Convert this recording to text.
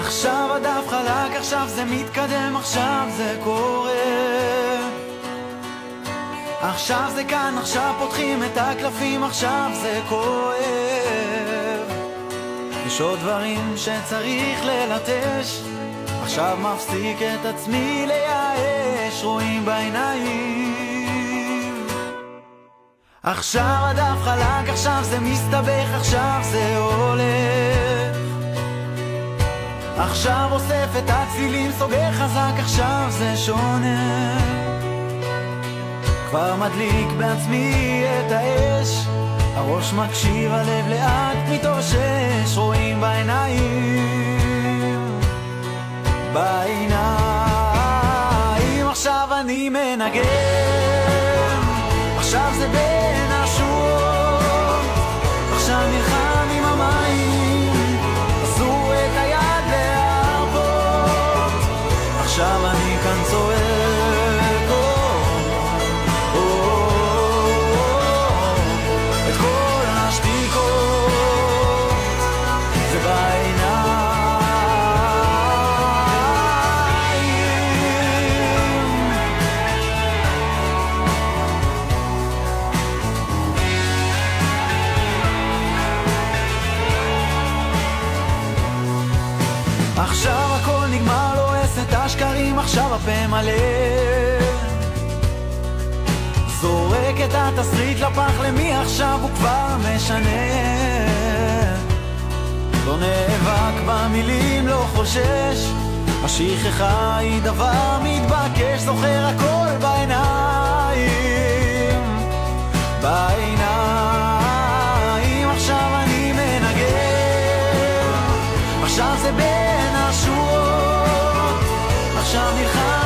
עכשיו הדף חלק, עכשיו זה מתקדם, עכשיו זה קורה. עכשיו זה כאן, עכשיו פותחים את הקלפים, עכשיו זה כואב. יש עוד דברים שצריך ללטש, עכשיו מפסיק את עצמי לייאש, רואים בעיניים. עכשיו הדף חלק, עכשיו זה מסתבך, עכשיו זה הולך. עכשיו אוסף את הצילים, סוגר חזק, עכשיו זה שונה. כבר מדליק בעצמי את האש, הראש מקשיב, הלב לאט מתאושש, רואים בעיניים. בעיניים עכשיו אני מנגן, עכשיו זה בין השורות, עכשיו נלחם עם המים, עשו את היד להרפות, עכשיו אני כאן צועק את כל השתיקות, זה בעיניים. עכשיו הכל נגמר, לועס את השקרים, עכשיו הפה מלא, זורק את התסריט לפח, למי עכשיו הוא כבר משנה. לא נאבק במילים, לא חושש, השכחה היא דבר מתבקש, זוכר הכל בעיניים. בעיניים עכשיו אני מנגן, עכשיו זה בין השורות, עכשיו נלחם